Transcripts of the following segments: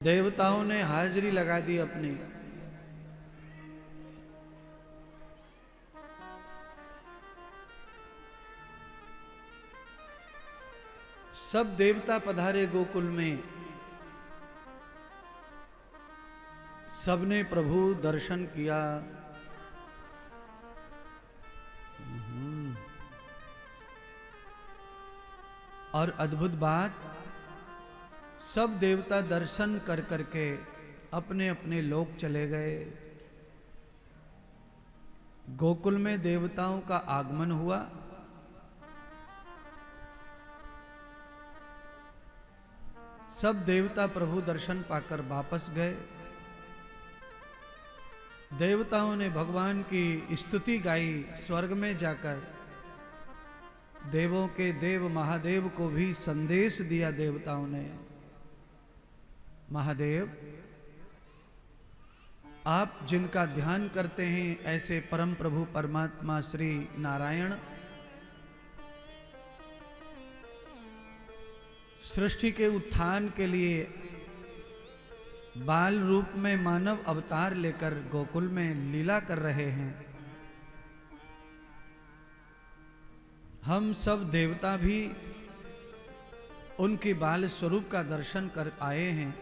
देवताओं ने हाजिरी लगा दी अपनी। सब देवता पधारे गोकुल में। सबने प्रभु दर्शन किया। और अद्भुत बात, सब देवता दर्शन कर करके अपने अपने लोक चले गए। गोकुल में देवताओं का आगमन हुआ। सब देवता प्रभु दर्शन पाकर वापस गए। देवताओं ने भगवान की स्तुति गाई। स्वर्ग में जाकर देवों के देव महादेव को भी संदेश दिया देवताओं ने। महादेव, आप जिनका ध्यान करते हैं ऐसे परम प्रभु परमात्मा श्री नारायण सृष्टि के उत्थान के लिए बाल रूप में मानव अवतार लेकर गोकुल में लीला कर रहे हैं। हम सब देवता भी उनके बाल स्वरूप का दर्शन कर आए हैं।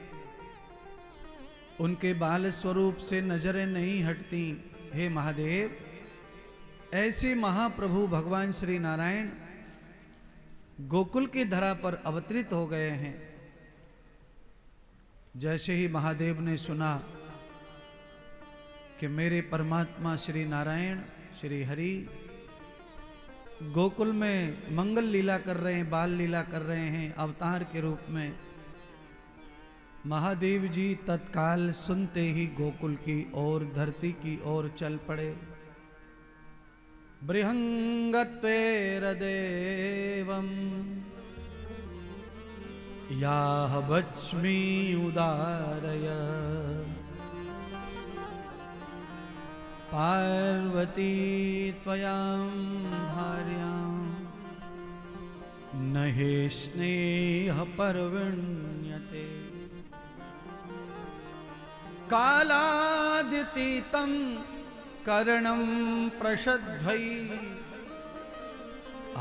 उनके बाल स्वरूप से नजरें नहीं हटती। हे महादेव, ऐसे महाप्रभु भगवान श्री नारायण गोकुल की धरा पर अवतरित हो गए हैं। जैसे ही महादेव ने सुना कि मेरे परमात्मा श्री नारायण श्री हरि गोकुल में मंगल लीला कर रहे हैं, बाल लीला कर रहे हैं अवतार के रूप में, महादेव जी तत्काल सुनते ही गोकुल की ओर, धरती की ओर चल पड़े। बृहंगत्वेरदेवं याह बच्मी उदारय पार्वती त्वयां भार्यां न हि स्नेह परविण्यते कालादितीतं कर्णं प्रशध्वै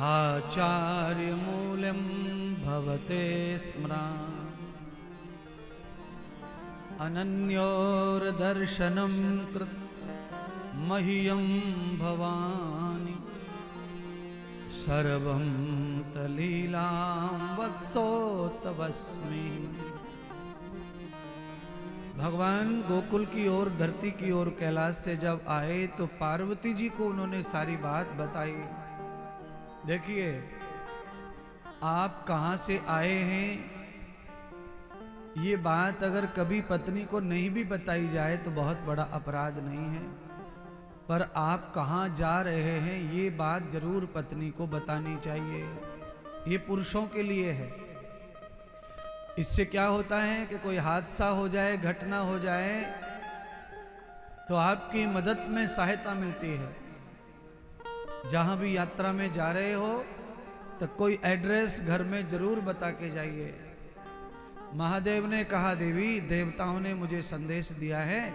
आचार्यमूलं भवते स्मरान् अनन्योर्दर्शनं कृत् मह्यं भवानि सर्वं तलीलां वत्सोतवस्मि। भगवान गोकुल की ओर, धरती की ओर कैलाश से जब आए तो पार्वती जी को उन्होंने सारी बात बताई। देखिए, आप कहां से आए हैं, ये बात अगर कभी पत्नी को नहीं भी बताई जाए तो बहुत बड़ा अपराध नहीं है, पर आप कहां जा रहे हैं ये बात जरूर पत्नी को बतानी चाहिए। ये पुरुषों के लिए है। इससे क्या होता है कि कोई हादसा हो जाए, घटना हो जाए तो आपकी मदद में सहायता मिलती है। जहां भी यात्रा में जा रहे हो तो कोई एड्रेस घर में जरूर बता के जाइए। महादेव ने कहा, देवी, देवताओं ने मुझे संदेश दिया है,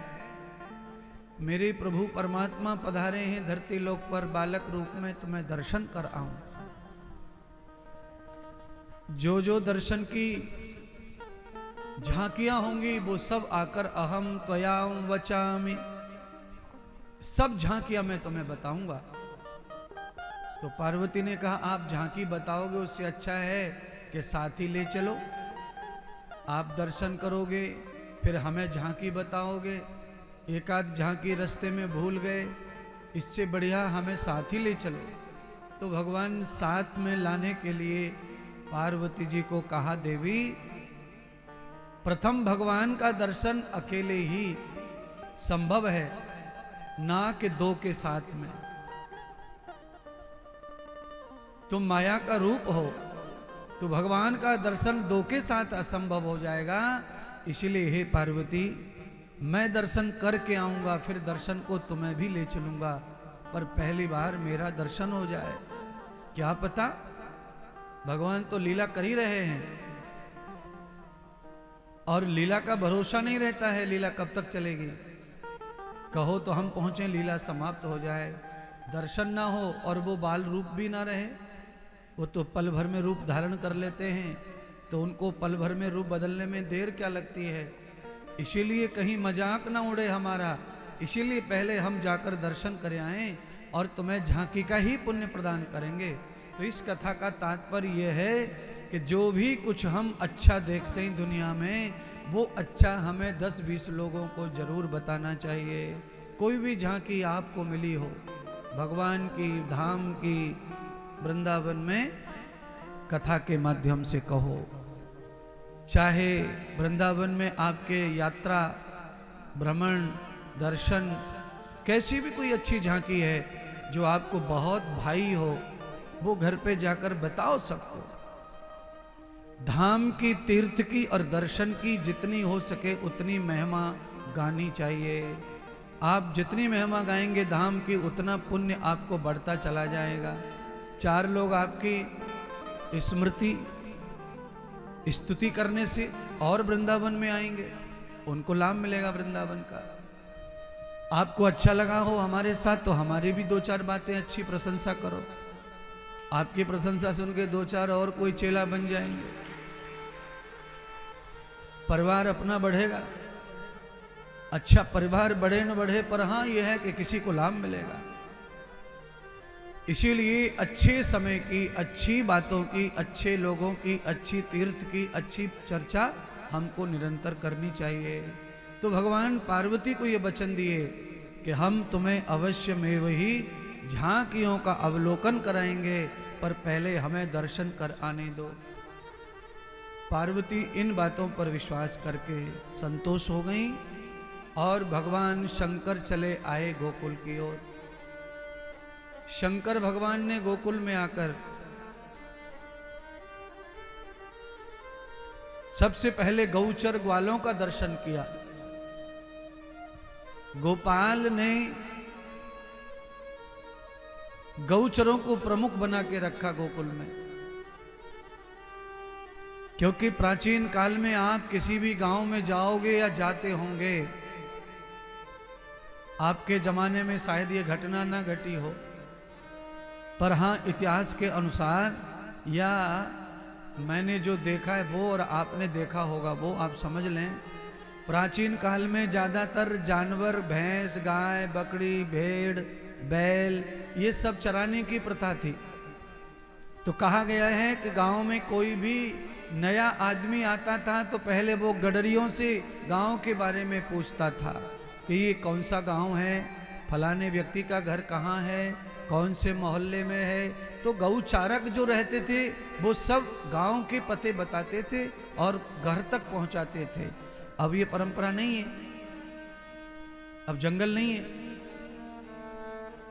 मेरे प्रभु परमात्मा पधारे हैं धरती लोक पर बालक रूप में, तुम्हें दर्शन कर आऊं। जो जो दर्शन की झांकियां होंगी वो सब आकर अहम त्वया वचामि, सब झांकियां मैं तुम्हें बताऊंगा। तो पार्वती ने कहा, आप झांकी बताओगे उससे अच्छा है कि साथी ले चलो। आप दर्शन करोगे फिर हमें झांकी बताओगे, एक आध झांकी रास्ते में भूल गए, इससे बढ़िया हमें साथ ही ले चलो। तो भगवान साथ में लाने के लिए पार्वती जी को कहा, देवी, प्रथम भगवान का दर्शन अकेले ही संभव है, ना कि दो के साथ में। तुम माया का रूप हो तो भगवान का दर्शन दो के साथ असंभव हो जाएगा। इसलिए हे पार्वती, मैं दर्शन करके आऊंगा, फिर दर्शन को तुम्हें भी ले चलूंगा, पर पहली बार मेरा दर्शन हो जाए। क्या पता, भगवान तो लीला कर ही रहे हैं। और लीला का भरोसा नहीं रहता है, लीला कब तक चलेगी। कहो तो हम पहुंचे, लीला समाप्त हो जाए, दर्शन ना हो और वो बाल रूप भी ना रहे। वो तो पल भर में रूप धारण कर लेते हैं, तो उनको पल भर में रूप बदलने में देर क्या लगती है। इसीलिए कहीं मजाक ना उड़े हमारा, इसीलिए पहले हम जाकर दर्शन कर आएं और तुम्हें झांकी का ही पुण्य प्रदान करेंगे। तो इस कथा का तात्पर्य यह है कि जो भी कुछ हम अच्छा देखते हैं दुनिया में, वो अच्छा हमें 10-20 लोगों को जरूर बताना चाहिए। कोई भी झांकी आपको मिली हो भगवान की, धाम की, वृंदावन में, कथा के माध्यम से कहो। चाहे वृंदावन में आपके यात्रा, भ्रमण, दर्शन, कैसी भी कोई अच्छी झांकी है जो आपको बहुत भाई हो, वो घर पे जाकर बताओ सबको। धाम की, तीर्थ की और दर्शन की जितनी हो सके उतनी महिमा गानी चाहिए। आप जितनी महिमा गाएंगे धाम की, उतना पुण्य आपको बढ़ता चला जाएगा। 4 लोग आपकी स्मृति, स्तुति करने से और वृंदावन में आएंगे, उनको लाभ मिलेगा वृंदावन का। आपको अच्छा लगा हो हमारे साथ, तो हमारी भी 2-4 बातें अच्छी प्रशंसा करो। आपकी प्रशंसा सुन के 2-4 और कोई चेला बन जाएंगे, परिवार अपना बढ़ेगा। अच्छा परिवार बढ़े न बढ़े, पर हाँ यह है कि किसी को लाभ मिलेगा। इसीलिए अच्छे समय की, अच्छी बातों की, अच्छे लोगों की, अच्छी तीर्थ की, अच्छी चर्चा हमको निरंतर करनी चाहिए। तो भगवान पार्वती को ये वचन दिए कि हम तुम्हें अवश्य में वही झांकियों का अवलोकन कराएंगे, पर पहले हमें दर्शन कर आने दो। पार्वती इन बातों पर विश्वास करके संतोष हो गई और भगवान शंकर चले आए गोकुल की ओर। शंकर भगवान ने गोकुल में आकर सबसे पहले गौचर ग्वालों का दर्शन किया। गोपाल ने गौचरों को प्रमुख बना के रखा गोकुल में, क्योंकि प्राचीन काल में आप किसी भी गांव में जाओगे या जाते होंगे, आपके जमाने में शायद ये घटना ना घटी हो, पर हाँ इतिहास के अनुसार या मैंने जो देखा है वो और आपने देखा होगा वो आप समझ लें। प्राचीन काल में ज़्यादातर जानवर, भैंस, गाय, बकरी, भेड़, बैल, ये सब चराने की प्रथा थी। तो कहा गया है कि गांव में कोई भी नया आदमी आता था तो पहले वो गडरियों से गांव के बारे में पूछता था कि ये कौन सा गांव है, फलाने व्यक्ति का घर कहाँ है, कौन से मोहल्ले में है। तो गौचारक जो रहते थे वो सब गांव के पते बताते थे और घर तक पहुंचाते थे। अब ये परंपरा नहीं है, अब जंगल नहीं है,